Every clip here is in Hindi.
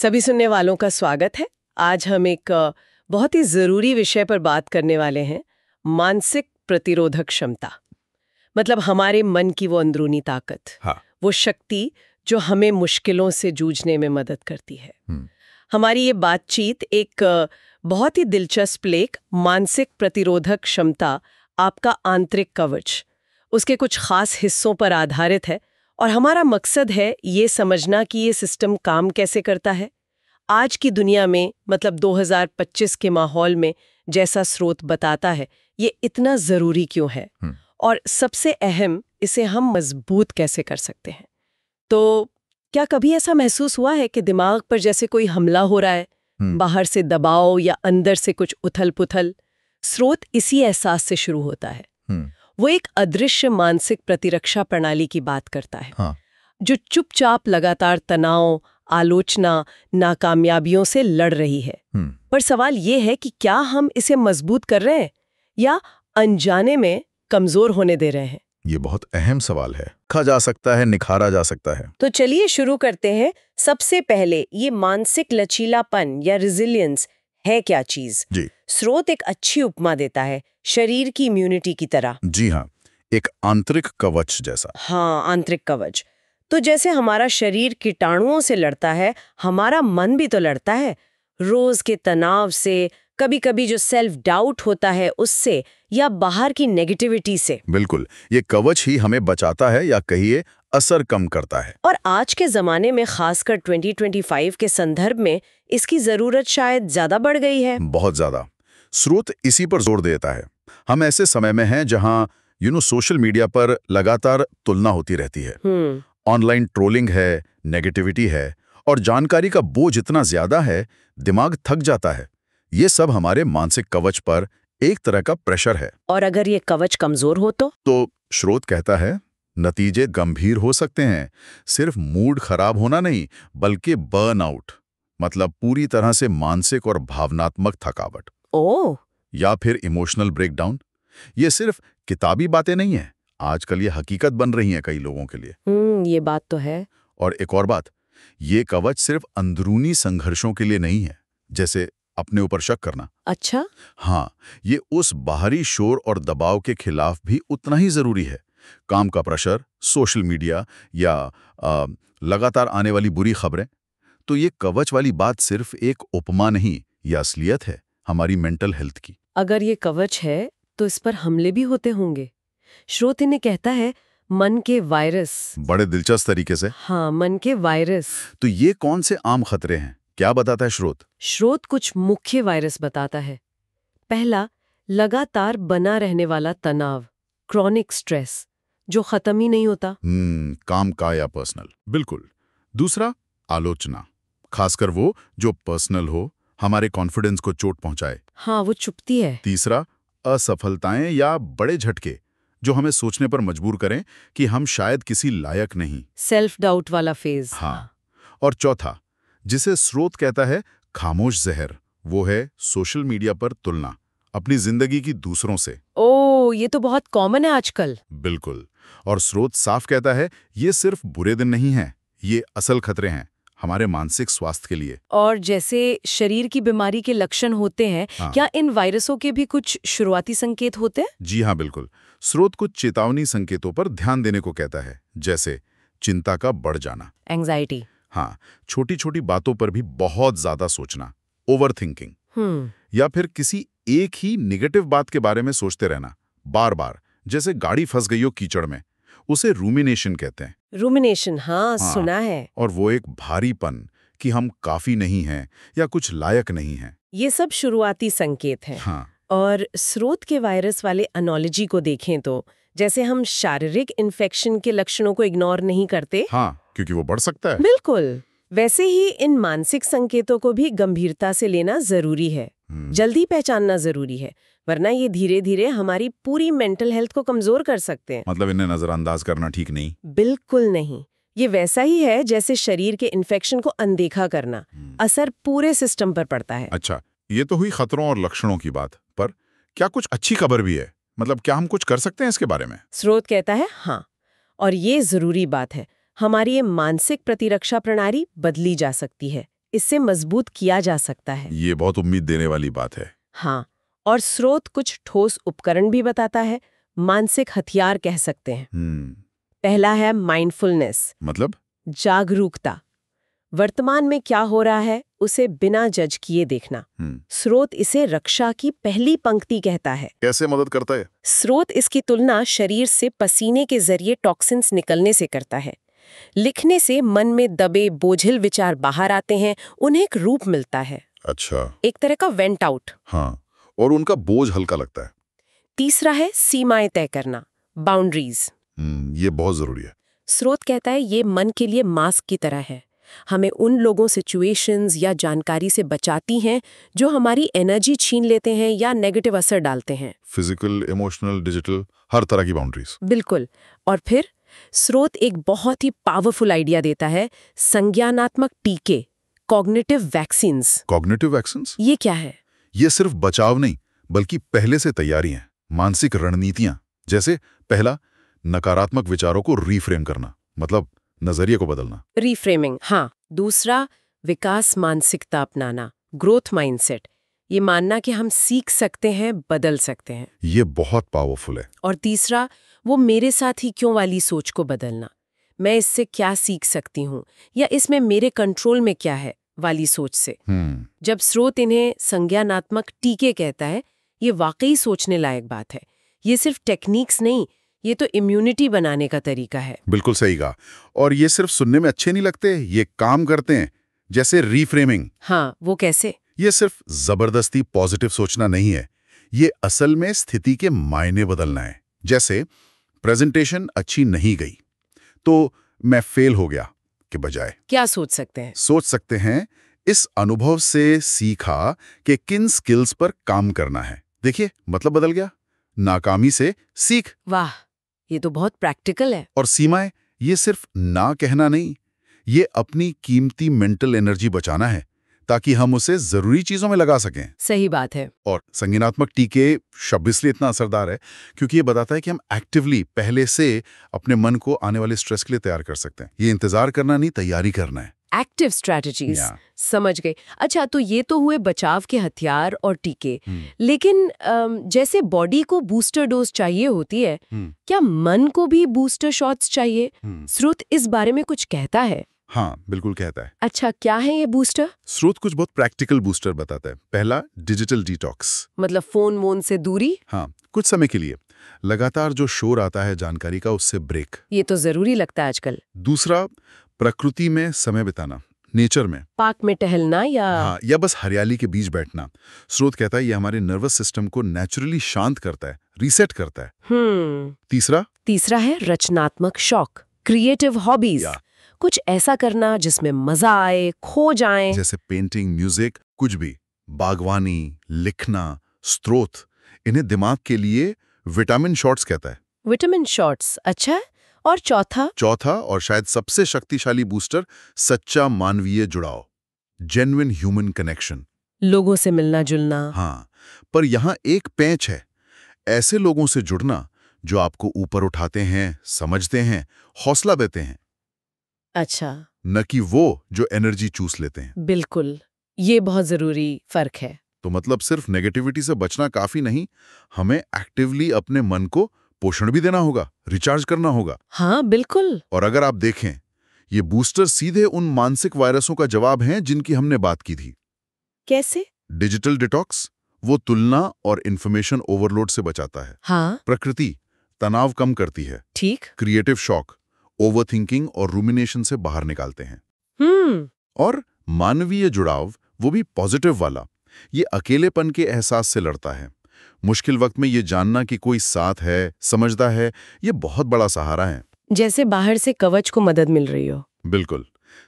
सभी सुनने वालों का स्वागत है। आज हम एक बहुत ही ज़रूरी विषय पर बात करने वाले हैं, मानसिक प्रतिरोधक क्षमता। मतलब हमारे मन की वो अंदरूनी ताकत, वो शक्ति जो हमें मुश्किलों से जूझने में मदद करती है। हमारी ये बातचीत एक बहुत ही दिलचस्प लेख मानसिक प्रतिरोधक क्षमता, आपका आंतरिक कवच, उसके कुछ खास हिस्सों पर आधारित है और हमारा मकसद है ये समझना कि ये सिस्टम काम कैसे करता है। आज की दुनिया में, मतलब 2025 के माहौल में, जैसा स्रोत बताता है, ये इतना ज़रूरी क्यों है और सबसे अहम, इसे हम मजबूत कैसे कर सकते हैं। तो क्या कभी ऐसा महसूस हुआ है कि दिमाग पर जैसे कोई हमला हो रहा है, बाहर से दबाव या अंदर से कुछ उथल-पुथल? स्रोत इसी एहसास से शुरू होता है। वो एक अदृश्य मानसिक प्रतिरक्षा प्रणाली की बात करता है, जो चुपचाप लगातार तनाव, आलोचना, नाकामयाबियों से लड़ रही है। पर सवाल ये है कि क्या हम इसे मजबूत कर रहे हैं या अनजाने में कमजोर होने दे रहे हैं? ये बहुत अहम सवाल है। खा जा सकता है, निखारा जा सकता है। तो चलिए शुरू करते हैं। सबसे पहले, ये मानसिक लचीलापन या रेजिलियंस है क्या चीज? जी, स्रोत एक अच्छी उपमा देता है, शरीर की इम्यूनिटी की तरह। जी हाँ, एक आंतरिक कवच जैसा। हाँ, आंतरिक कवच। तो जैसे हमारा शरीर कीटाणुओं से लड़ता है, हमारा मन भी तो लड़ता है, रोज के तनाव से, कभी कभी जो सेल्फ डाउट होता है उससे, या बाहर की नेगेटिविटी से। बिल्कुल, ये कवच ही हमें बचाता है, या कहिए असर कम करता है। और आज के जमाने में, खासकर 2025 के संदर्भ में, इसकी जरूरत शायद ज्यादा बढ़ गई है। बहुत ज्यादा। स्रोत इसी पर जोर देता है। हम ऐसे समय में हैं जहां सोशल मीडिया पर लगातार तुलना होती रहती है। ऑनलाइन ट्रोलिंग है, नेगेटिविटी है, और जानकारी का बोझ इतना ज्यादा है, दिमाग थक जाता है। ये सब हमारे मानसिक कवच पर एक तरह का प्रेशर है। और अगर ये कवच कमजोर हो तो स्रोत कहता है, नतीजे गंभीर हो सकते हैं। सिर्फ मूड खराब होना नहीं, बल्कि बर्नआउट, मतलब पूरी तरह से मानसिक और भावनात्मक थकावट। ओह, या फिर इमोशनल ब्रेकडाउन। ये सिर्फ किताबी बातें नहीं है, आजकल ये हकीकत बन रही है कई लोगों के लिए। ये बात तो है। और एक और बात, ये कवच सिर्फ अंदरूनी संघर्षों के लिए नहीं है, जैसे अपने ऊपर शक करना। अच्छा। हाँ, ये उस बाहरी शोर और दबाव के खिलाफ भी उतना ही जरूरी है। काम का प्रेशर, सोशल मीडिया, या लगातार आने वाली बुरी खबरें। तो ये कवच वाली बात सिर्फ एक उपमा नहीं, यह असलियत है हमारी मेंटल हेल्थ की। अगर ये कवच है तो इस पर हमले भी होते होंगे। स्रोत इन्हें कहता है मन के वायरस। बड़े दिलचस्प तरीके से। हाँ, मन के वायरस। तो ये कौन से आम खतरे हैं, क्या बताता है स्रोत? स्रोत कुछ मुख्य वायरस बताता है। पहला, लगातार बना रहने वाला तनाव, क्रॉनिक स्ट्रेस, जो खत्म ही नहीं होता। काम का या पर्सनल। बिल्कुल। दूसरा, आलोचना, खासकर वो जो पर्सनल हो, हमारे कॉन्फिडेंस को चोट पहुंचाए। हाँ, वो चुभती है। तीसरा, असफलताएं या बड़े झटके जो हमें सोचने पर मजबूर करें कि हम शायद किसी लायक नहीं। सेल्फ डाउट वाला फेज। हाँ। और चौथा, जिसे स्रोत कहता है खामोश जहर, वो है सोशल मीडिया पर तुलना अपनी जिंदगी की दूसरों से। ओह, ये तो बहुत कॉमन है आजकल। बिल्कुल। और स्रोत साफ कहता है, ये सिर्फ बुरे दिन नहीं हैं, ये असल खतरे हैं हमारे मानसिक स्वास्थ्य के लिए। और जैसे शरीर की बीमारी के लक्षण होते हैं, क्या इन वायरसों के भी कुछ शुरुआती संकेत होते हैं? जी हाँ, बिल्कुल। स्रोत कुछ चेतावनी संकेतों पर ध्यान देने को कहता है, जैसे चिंता का बढ़ जाना, एंजाइटी। हाँ, छोटी छोटी बातों पर भी बहुत ज्यादा सोचना, ओवर थिंकिंग, या फिर किसी एक ही निगेटिव बात के बारे में सोचते रहना बार बार, जैसे गाड़ी फंस गई हो कीचड़ में। उसे रूमिनेशन कहते हैं। रूमिनेशन, हाँ, सुना है। और वो एक भारीपन कि हम काफी नहीं हैं या कुछ लायक नहीं हैं। ये सब शुरुआती संकेत हैं। हाँ। और स्रोत के वायरस वाले एनालॉजी को देखें तो, जैसे हम शारीरिक इन्फेक्शन के लक्षणों को इग्नोर नहीं करते, हाँ, क्योंकि वो बढ़ सकता है। बिल्कुल, वैसे ही इन मानसिक संकेतों को भी गंभीरता से लेना जरूरी है। जल्दी पहचानना जरूरी है, वरना ये धीरे धीरे हमारी पूरी मेंटल हेल्थ को कमजोर कर सकते हैं। मतलब इन्हें नजरअंदाज करना ठीक नहीं? बिल्कुल नहीं। ये वैसा ही है जैसे शरीर के इन्फेक्शन को अनदेखा करना। असर पूरे सिस्टम पर पड़ता है। अच्छा, ये तो हुई खतरों और लक्षणों की बात, पर क्या कुछ अच्छी खबर भी है? मतलब क्या हम कुछ कर सकते हैं इसके बारे में? स्रोत कहता है हाँ, और ये जरूरी बात है, हमारी ये मानसिक प्रतिरक्षा प्रणाली बदली जा सकती है। इससे मजबूत किया जा सकता है। ये बहुत उम्मीद देने वाली बात है। हाँ, और स्रोत कुछ ठोस उपकरण भी बताता है, मानसिक हथियार कह सकते हैं। पहला है माइंडफुलनेस, मतलब जागरूकता। वर्तमान में क्या हो रहा है उसे बिना जज किए देखना। स्रोत इसे रक्षा की पहली पंक्ति कहता है। कैसे मदद करता है? स्रोत इसकी तुलना शरीर से पसीने के जरिए टॉक्सिन्स निकलने से करता है। लिखने से मन में दबे बोझिल विचार बाहर आते हैं, उन्हें एक रूप मिलता है। अच्छा, एक तरह का वेंट आउट। हाँ, और उनका बोझ हल्का लगता है। तीसरा है सीमाएं तय करना, बाउंड्रीज। ये बहुत जरूरी है। स्रोत कहता है ये मन के लिए मास्क की तरह है, हमें उन लोगों, सिचुएशंस या जानकारी से बचाती हैं जो हमारी एनर्जी छीन लेते हैं या नेगेटिव असर डालते हैं। फिजिकल, इमोशनल, डिजिटल, हर तरह की बाउंड्रीज। बिल्कुल। और फिर स्रोत एक बहुत ही पावरफुल आइडिया देता है, संज्ञानात्मक टीके, कॉग्निटिव वैक्सीन्स। Cognitive vaccines? ये क्या है? ये सिर्फ बचाव नहीं, बल्कि पहले से तैयारी है, मानसिक रणनीतियां। जैसे पहला, नकारात्मक विचारों को रीफ्रेम करना, मतलब नजरिए को बदलना। रीफ्रेमिंग, हाँ। दूसरा, विकास मानसिकता अपनाना, ग्रोथ माइंडसेट। ये मानना कि हम सीख सकते हैं, बदल सकते हैं। ये बहुत पावरफुल है। और तीसरा, वो मेरे साथ ही क्यों वाली सोच को बदलना, मैं इससे क्या सीख सकती हूँ या इसमें मेरे कंट्रोल में क्या है वाली सोच से। जब स्रोत इन्हें संज्ञानात्मक टीके कहता है, ये वाकई सोचने लायक बात है। ये सिर्फ टेक्निक्स नहीं, ये तो इम्यूनिटी बनाने का तरीका है। बिल्कुल सही कहा। और ये सिर्फ सुनने में अच्छे नहीं लगते, ये काम करते हैं। जैसे रीफ्रेमिंग। हाँ, वो कैसे? ये सिर्फ जबरदस्ती पॉजिटिव सोचना नहीं है, ये असल में स्थिति के मायने बदलना है। जैसे प्रेजेंटेशन अच्छी नहीं गई तो मैं फेल हो गया के बजाय क्या सोच सकते हैं? सोच सकते हैं, इस अनुभव से सीखा कि किन स्किल्स पर काम करना है। देखिए, मतलब बदल गया। नाकामी से सीख। वाह, ये तो बहुत प्रैक्टिकल है। और सीमाएं, ये सिर्फ ना कहना नहीं, ये अपनी कीमती मेंटल एनर्जी बचाना है ताकि हम उसे जरूरी चीजों में लगा सकें। सही बात है। और संज्ञानात्मक टीके शब्द इसलिए इतना असरदार है क्योंकि ये बताता है कि हम एक्टिवली पहले से अपने मन को आने वाले स्ट्रेस के लिए तैयार कर सकते हैं। ये इंतजार करना नहीं, तैयारी करना है। एक्टिव स्ट्रैटेजीज, समझ गए। अच्छा, तो ये तो हुए बचाव के हथियार और टीके। लेकिन जैसे बॉडी को बूस्टर डोज चाहिए होती है, क्या मन को भी बूस्टर शॉट्स चाहिए? स्रोत इस बारे में कुछ कहता है? हाँ, बिल्कुल कहता है। अच्छा, क्या है ये बूस्टर? स्रोत कुछ बहुत प्रैक्टिकल बूस्टर बताता है। पहला, डिजिटल डिटॉक्स, मतलब फोन वोन से दूरी। हाँ, कुछ समय के लिए। लगातार जो शोर आता है जानकारी का, उससे ब्रेक। ये तो जरूरी लगता है आजकल। दूसरा, प्रकृति में समय बिताना, नेचर में, पार्क में टहलना या बस हरियाली के बीच बैठना। स्रोत कहता है ये हमारे नर्वस सिस्टम को नेचुरली शांत करता है, रीसेट करता है। तीसरा है रचनात्मक शौक, क्रिएटिव हॉबीज। कुछ ऐसा करना जिसमें मजा आए, खो जाए। जैसे पेंटिंग, म्यूजिक, कुछ भी। बागवानी, लिखना। स्रोत इन्हें दिमाग के लिए विटामिन शॉट्स कहता है। विटामिन शॉट्स, अच्छा। और चौथा और शायद सबसे शक्तिशाली बूस्टर, सच्चा मानवीय जुड़ाव, जेन्युइन ह्यूमन कनेक्शन, लोगों से मिलना जुलना। हाँ, पर यहाँ एक पेंच है। ऐसे लोगों से जुड़ना जो आपको ऊपर उठाते हैं, समझते हैं, हौसला देते हैं। अच्छा, न कि वो जो एनर्जी चूस लेते हैं। बिल्कुल, ये बहुत जरूरी फर्क है। तो मतलब सिर्फ नेगेटिविटी से बचना काफी नहीं, हमें एक्टिवली अपने मन को पोषण भी देना होगा, रिचार्ज करना होगा। हाँ, बिल्कुल। और अगर आप देखें, ये बूस्टर सीधे उन मानसिक वायरसों का जवाब हैं जिनकी हमने बात की थी। कैसे? डिजिटल डिटॉक्स, वो तुलना और इंफॉर्मेशन ओवरलोड से बचाता है। हाँ। प्रकृति, तनाव कम करती है। ठीक। क्रिएटिव शॉक, ओवरथिंकिंग और रूमिनेशन से बाहर निकालते हैं। और मानवीय जुड़ाव, वो भी पॉजिटिव वाला, ये अकेलेपन के एहसास से लड़ता है। मुश्किल वक्त में ये जानना कि कोई साथ है, समझता है, ये बहुत बड़ा सहारा है। जैसे बाहर से कवच को मदद मिल रही हो। बिल्कुल।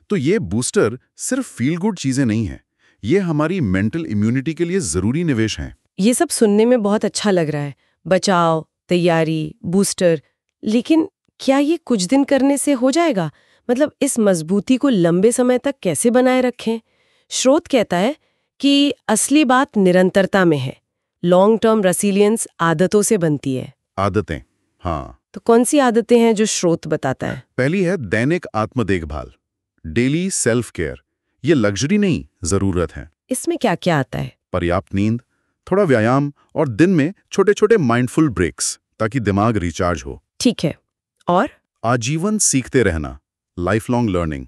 तो ये बूस्टर सिर्फ फील गुड चीजें नहीं हैं, ये हमारी मेंटल इम्यूनिटी के लिए जरूरी निवेश हैं। ये सब सुनने में बहुत अच्छा लग रहा है, बचाव, तैयारी, बूस्टर। लेकिन क्या ये कुछ दिन करने से हो जाएगा? मतलब इस मजबूती को लंबे समय तक कैसे बनाए रखें? स्रोत कहता है कि असली बात निरंतरता में है। लॉन्ग टर्म रेसिलियंस आदतों से बनती है। आदतें, हाँ। तो कौन सी आदतें हैं जो स्रोत बताता है? पहली है दैनिक आत्म देखभाल, डेली सेल्फ केयर। ये लग्जरी नहीं, जरूरत है। इसमें क्या क्या आता है? पर्याप्त नींद, थोड़ा व्यायाम और दिन में छोटे छोटे माइंडफुल ब्रेक्स, ताकि दिमाग रिचार्ज हो। ठीक है। और आजीवन सीखते रहना, लाइफ लॉन्ग लर्निंग।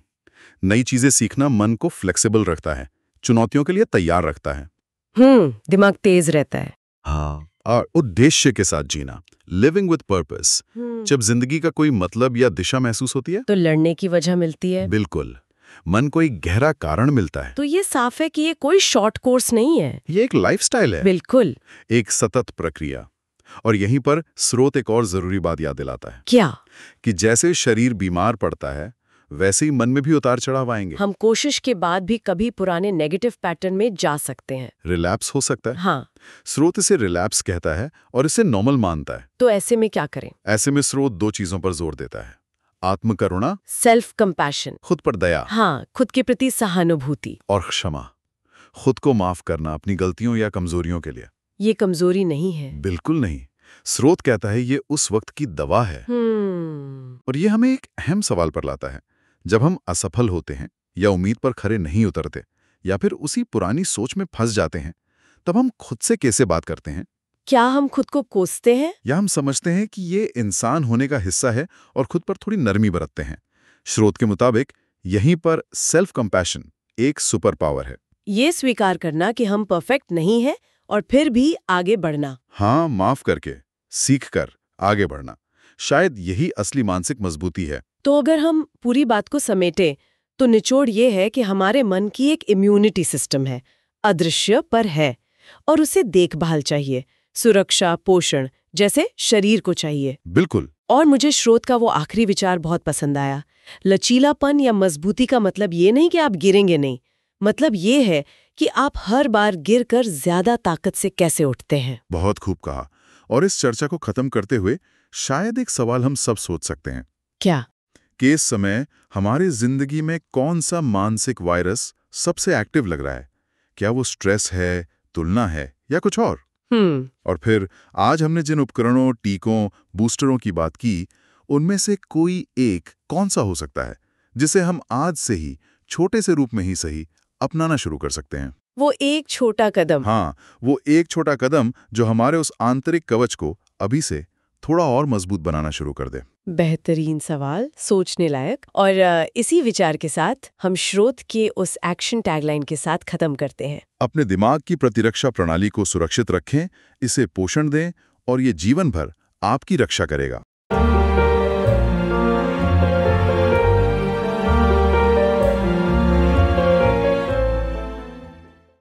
नई चीजें सीखना मन को फ्लेक्सिबल रखता है, चुनौतियों के लिए तैयार रखता है। दिमाग तेज रहता है। हाँ, और उद्देश्य के साथ जीना, लिविंग विद पर्पस। जब जिंदगी का कोई मतलब या दिशा महसूस होती है तो लड़ने की वजह मिलती है। बिल्कुल, मन को एक गहरा कारण मिलता है। तो ये साफ है कि ये कोई शॉर्ट कोर्स नहीं है, ये एक लाइफस्टाइल है। बिल्कुल, एक सतत प्रक्रिया। और यहीं पर स्रोत एक और जरूरी बात याद दिलाता है। क्या? कि जैसे शरीर बीमार पड़ता है, वैसे ही मन में भी उतार चढ़ाव आएंगे। हम कोशिश के बाद भी कभी पुराने नेगेटिव पैटर्न में जा सकते हैं। रिलैप्स हो सकता है। हाँ। स्रोत इसे रिलैप्स कहता है और इसे नॉर्मल मानता है। तो ऐसे में क्या करें? ऐसे में स्रोत दो चीजों पर जोर देता है, आत्मकरुणा, सेल्फ कंपैशन, खुद पर दया। हाँ, खुद के प्रति सहानुभूति। और क्षमा, खुद को माफ करना अपनी गलतियों या कमजोरियों के लिए। ये कमजोरी नहीं है। बिल्कुल नहीं। स्रोत कहता है ये उस वक्त की दवा है। और ये हमें एक अहम सवाल पर लाता है। जब हम असफल होते हैं या उम्मीद पर खरे नहीं उतरते या फिर उसी पुरानी सोच में फंस जाते हैं, तब हम खुद से कैसे बात करते हैं? क्या हम खुद को कोसते हैं? या हम समझते हैं कि ये इंसान होने का हिस्सा है और खुद पर थोड़ी नरमी बरतते हैं? स्रोत के मुताबिक यहीं पर सेल्फ कंपैशन एक सुपर पावर है। ये स्वीकार करना कि हम परफेक्ट नहीं हैं और फिर भी आगे बढ़ना। हाँ, माफ करके, सीख कर आगे बढ़ना, शायद यही असली मानसिक मजबूती है। तो अगर हम पूरी बात को समेटें तो निचोड़ ये है कि हमारे मन की एक इम्यूनिटी सिस्टम है, अदृश्य पर है, और उसे देखभाल चाहिए, सुरक्षा, पोषण जैसे शरीर को चाहिए। बिल्कुल। और मुझे स्रोत का वो आखिरी विचार बहुत पसंद आया। लचीलापन या मजबूती का मतलब ये नहीं कि आप गिरेंगे नहीं, मतलब ये है कि आप हर बार गिरकर ज्यादा ताकत से कैसे उठते हैं। बहुत खूब कहा। और इस चर्चा को खत्म करते हुए शायद एक सवाल हम सब सोच सकते हैं। क्या? कि इस समय हमारी जिंदगी में कौन सा मानसिक वायरस सबसे एक्टिव लग रहा है? क्या वो स्ट्रेस है, तुलना है, या कुछ और? और फिर आज हमने जिन उपकरणों, टीकों, बूस्टरों की बात की, उनमें से कोई एक कौन सा हो सकता है जिसे हम आज से ही छोटे से रूप में ही सही अपनाना शुरू कर सकते हैं? वो एक छोटा कदम। हाँ, वो एक छोटा कदम जो हमारे उस आंतरिक कवच को अभी से थोड़ा और मजबूत बनाना शुरू कर दे। बेहतरीन सवाल, सोचने लायक। और इसी विचार के साथ हम स्रोत के उस एक्शन टैगलाइन के साथ खत्म करते हैं। अपने दिमाग की प्रतिरक्षा प्रणाली को सुरक्षित रखें, इसे पोषण दें और ये जीवन भर आपकी रक्षा करेगा।